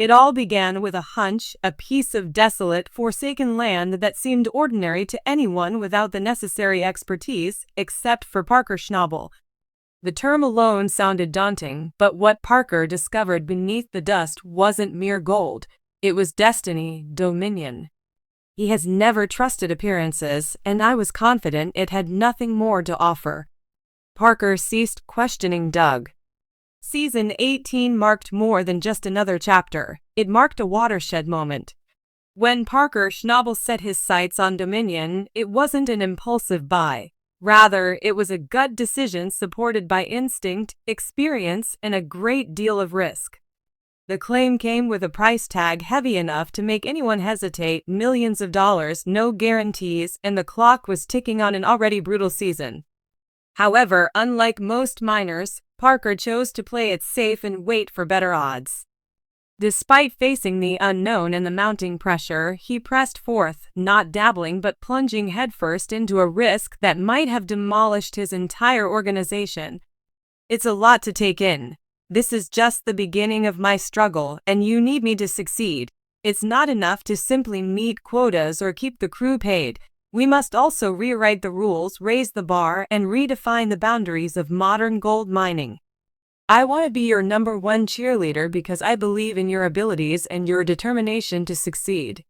It all began with a hunch, a piece of desolate, forsaken land that seemed ordinary to anyone without the necessary expertise, except for Parker Schnabel. The term alone sounded daunting, but what Parker discovered beneath the dust wasn't mere gold. It was destiny, dominion. He has never trusted appearances, and I was confident it had nothing more to offer. Parker ceased questioning Doug. Season 18 marked more than just another chapter. It marked a watershed moment. When Parker Schnabel set his sights on Dominion, it wasn't an impulsive buy. Rather, it was a gut decision supported by instinct, experience, and a great deal of risk. The claim came with a price tag heavy enough to make anyone hesitate, millions of dollars, no guarantees, and the clock was ticking on an already brutal season. However, unlike most miners, Parker chose to play it safe and wait for better odds. Despite facing the unknown and the mounting pressure, he pressed forth, not dabbling but plunging headfirst into a risk that might have demolished his entire organization. It's a lot to take in. This is just the beginning of my struggle, and you need me to succeed. It's not enough to simply meet quotas or keep the crew paid. We must also rewrite the rules, raise the bar, and redefine the boundaries of modern gold mining. I want to be your #1 cheerleader because I believe in your abilities and your determination to succeed.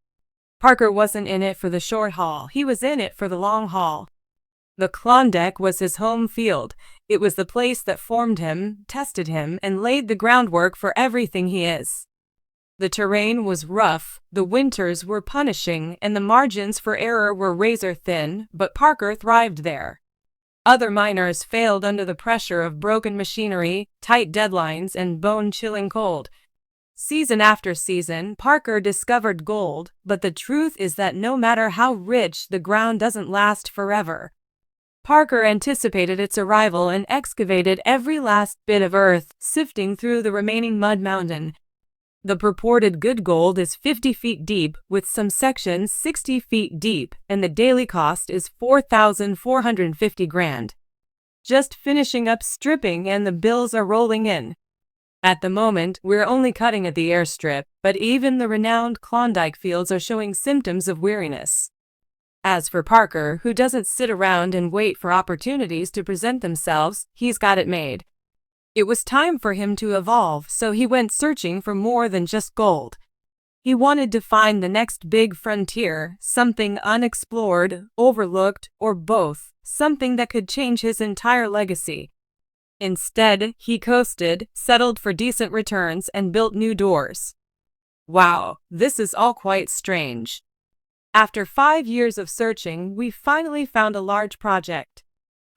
Parker wasn't in it for the short haul, he was in it for the long haul. The Klondike was his home field. It was the place that formed him, tested him, and laid the groundwork for everything he is. The terrain was rough, the winters were punishing, and the margins for error were razor thin, but Parker thrived there. Other miners failed under the pressure of broken machinery, tight deadlines, and bone-chilling cold. Season after season, Parker discovered gold, but the truth is that no matter how rich, the ground doesn't last forever. Parker anticipated its arrival and excavated every last bit of earth, sifting through the remaining mud mountain. The purported good gold is 50 feet deep, with some sections 60 feet deep, and the daily cost is $4,450 grand. Just finishing up stripping and the bills are rolling in. At the moment, we're only cutting at the airstrip, but even the renowned Klondike fields are showing symptoms of weariness. As for Parker, who doesn't sit around and wait for opportunities to present themselves, he's got it made. It was time for him to evolve, so he went searching for more than just gold. He wanted to find the next big frontier, something unexplored, overlooked, or both, something that could change his entire legacy. Instead, he coasted, settled for decent returns, and built new doors. Wow, this is all quite strange. After 5 years of searching, we finally found a large project.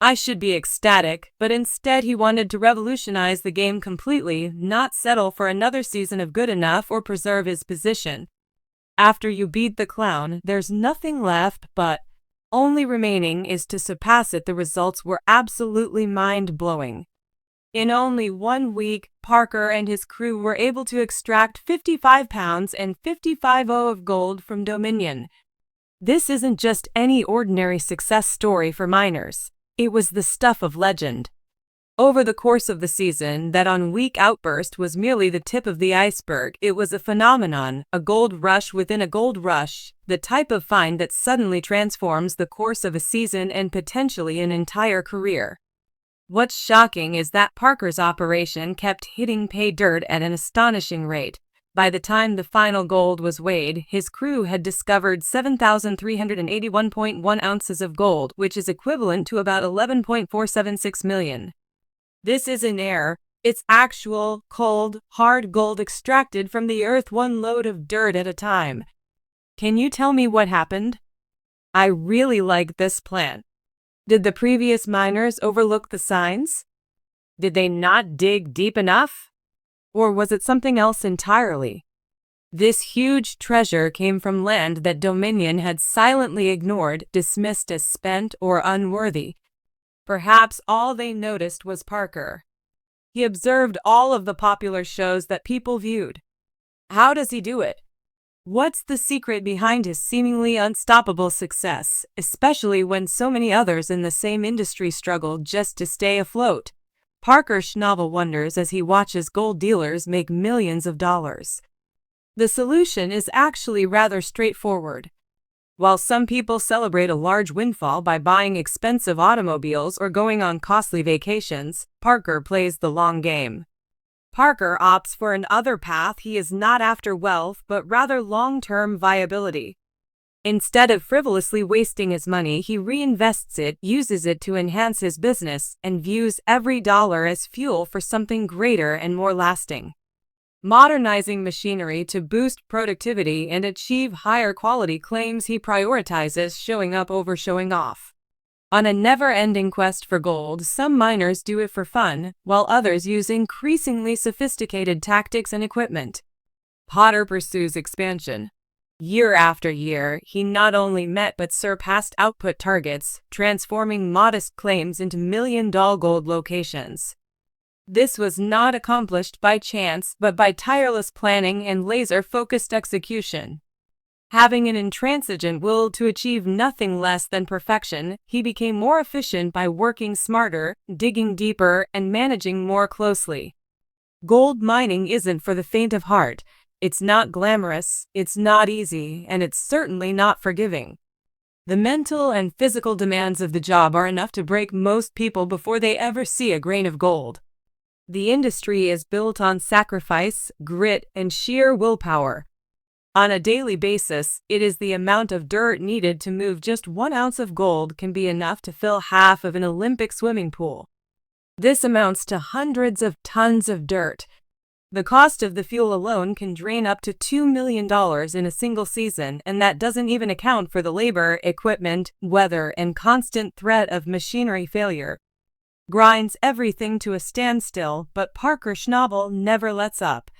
I should be ecstatic, but instead he wanted to revolutionize the game completely, not settle for another season of good enough or preserve his position. After you beat the clown, there's nothing left, but only remaining is to surpass it. The results were absolutely mind-blowing. In only 1 week, Parker and his crew were able to extract 55 pounds and 55 of gold from Dominion. This isn't just any ordinary success story for miners. It was the stuff of legend. Over the course of the season, that on-week outburst was merely the tip of the iceberg. It was a phenomenon, a gold rush within a gold rush, the type of find that suddenly transforms the course of a season and potentially an entire career. What's shocking is that Parker's operation kept hitting pay dirt at an astonishing rate. By the time the final gold was weighed, his crew had discovered 7,381.1 ounces of gold, which is equivalent to about $11.476 million. This isn't air, it's actual, cold, hard gold extracted from the earth, one load of dirt at a time. Can you tell me what happened? I really like this plan. Did the previous miners overlook the signs? Did they not dig deep enough? Or was it something else entirely? This huge treasure came from land that Dominion had silently ignored, dismissed as spent or unworthy. Perhaps all they noticed was Parker. He observed all of the popular shows that people viewed. How does he do it? What's the secret behind his seemingly unstoppable success, especially when so many others in the same industry struggle just to stay afloat? Parker Schnabel wonders as he watches gold dealers make millions of dollars. The solution is actually rather straightforward. While some people celebrate a large windfall by buying expensive automobiles or going on costly vacations, Parker plays the long game. Parker opts for an other path. He is not after wealth but rather long-term viability. Instead of frivolously wasting his money, he reinvests it, uses it to enhance his business, and views every dollar as fuel for something greater and more lasting. Modernizing machinery to boost productivity and achieve higher quality claims he prioritizes showing up over showing off. On a never-ending quest for gold, some miners do it for fun, while others use increasingly sophisticated tactics and equipment. Potter pursues expansion. Year after year, he not only met but surpassed output targets, transforming modest claims into million-dollar gold locations. This was not accomplished by chance but by tireless planning and laser-focused execution. Having an intransigent will to achieve nothing less than perfection, he became more efficient by working smarter, digging deeper, and managing more closely. Gold mining isn't for the faint of heart. It's not glamorous, it's not easy, and it's certainly not forgiving. The mental and physical demands of the job are enough to break most people before they ever see a grain of gold. The industry is built on sacrifice, grit, and sheer willpower. On a daily basis, it is the amount of dirt needed to move just 1 ounce of gold can be enough to fill half of an Olympic swimming pool. This amounts to hundreds of tons of dirt. The cost of the fuel alone can drain up to $2 million in a single season, and that doesn't even account for the labor, equipment, weather, and constant threat of machinery failure. Grinds everything to a standstill, but Parker Schnabel never lets up.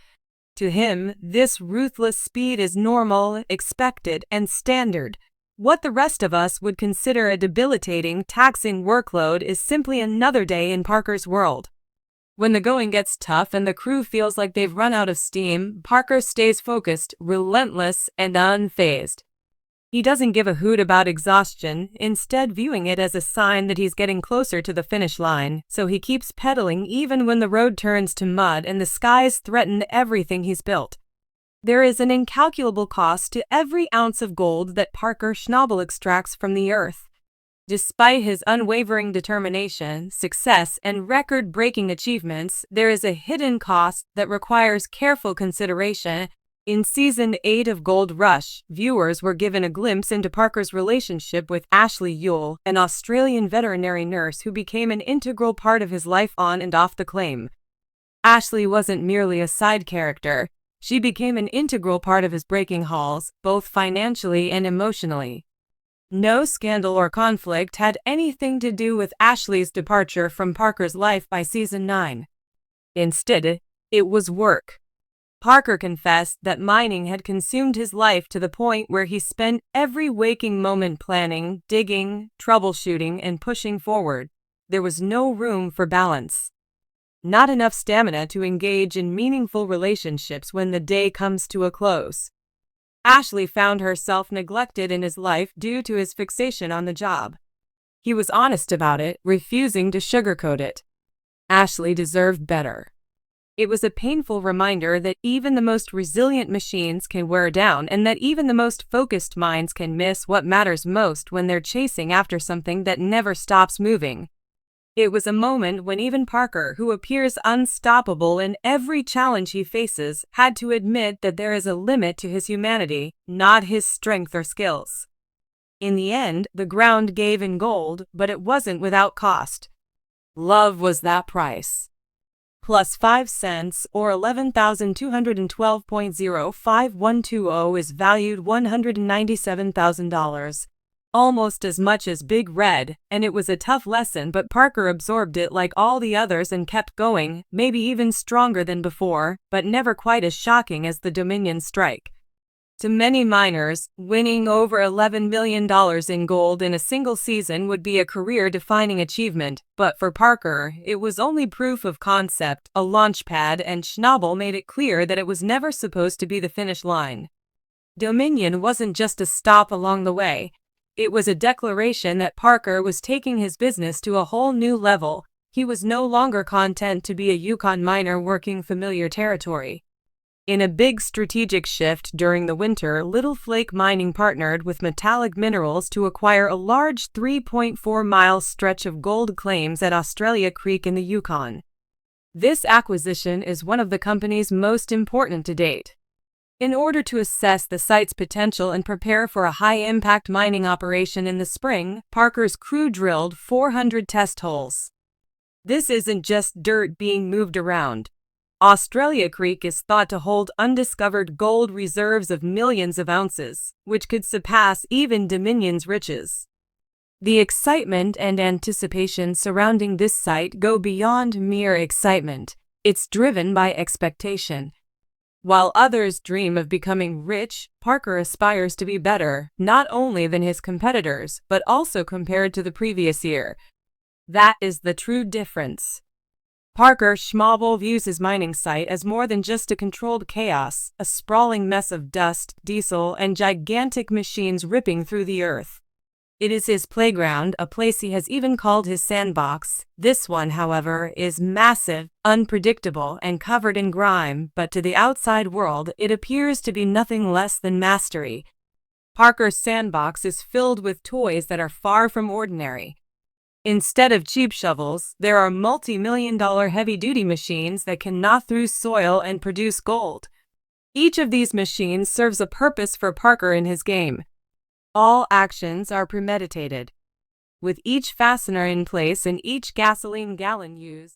To him, this ruthless speed is normal, expected, and standard. What the rest of us would consider a debilitating, taxing workload is simply another day in Parker's world. When the going gets tough and the crew feels like they've run out of steam, Parker stays focused, relentless, and unfazed. He doesn't give a hoot about exhaustion, instead viewing it as a sign that he's getting closer to the finish line, so he keeps pedaling even when the road turns to mud and the skies threaten everything he's built. There is an incalculable cost to every ounce of gold that Parker Schnabel extracts from the earth. Despite his unwavering determination, success, and record-breaking achievements, there is a hidden cost that requires careful consideration. In Season 8 of Gold Rush, viewers were given a glimpse into Parker's relationship with Ashley Yule, an Australian veterinary nurse who became an integral part of his life on and off the claim. Ashley wasn't merely a side character. She became an integral part of his breaking hauls, both financially and emotionally. No scandal or conflict had anything to do with Ashley's departure from Parker's life by Season 9. Instead, it was work. Parker confessed that mining had consumed his life to the point where he spent every waking moment planning, digging, troubleshooting, and pushing forward. There was no room for balance. Not enough stamina to engage in meaningful relationships when the day comes to a close. Ashley found herself neglected in his life due to his fixation on the job. He was honest about it, refusing to sugarcoat it. Ashley deserved better. It was a painful reminder that even the most resilient machines can wear down and that even the most focused minds can miss what matters most when they're chasing after something that never stops moving. It was a moment when even Parker, who appears unstoppable in every challenge he faces, had to admit that there is a limit to his humanity, not his strength or skills. In the end, the ground gave in gold, but it wasn't without cost. Love was that price. Plus 5 cents, or $11,212.05120 is valued $197,000. Almost as much as Big Red, and it was a tough lesson, but Parker absorbed it like all the others and kept going, maybe even stronger than before, but never quite as shocking as the Dominion strike. To many miners, winning over $11 million in gold in a single season would be a career-defining achievement, but for Parker, it was only proof of concept, a launchpad, and Schnabel made it clear that it was never supposed to be the finish line. Dominion wasn't just a stop along the way. It was a declaration that Parker was taking his business to a whole new level. He was no longer content to be a Yukon miner working familiar territory. In a big strategic shift during the winter, Little Flake Mining partnered with Metallic Minerals to acquire a large 3.4-mile stretch of gold claims at Australia Creek in the Yukon. This acquisition is one of the company's most important to date. In order to assess the site's potential and prepare for a high-impact mining operation in the spring, Parker's crew drilled 400 test holes. This isn't just dirt being moved around. Australia Creek is thought to hold undiscovered gold reserves of millions of ounces, which could surpass even Dominion's riches. The excitement and anticipation surrounding this site go beyond mere excitement. It's driven by expectation. While others dream of becoming rich, Parker aspires to be better, not only than his competitors, but also compared to the previous year. That is the true difference. Parker Schnabel views his mining site as more than just a controlled chaos, a sprawling mess of dust, diesel, and gigantic machines ripping through the earth. It is his playground, a place he has even called his sandbox. This one, however, is massive, unpredictable, and covered in grime, but to the outside world, it appears to be nothing less than mastery. Parker's sandbox is filled with toys that are far from ordinary. Instead of cheap shovels, there are multi-million-dollar heavy-duty machines that can gnaw through soil and produce gold. Each of these machines serves a purpose for Parker in his game. All actions are premeditated, with each fastener in place and each gasoline gallon used.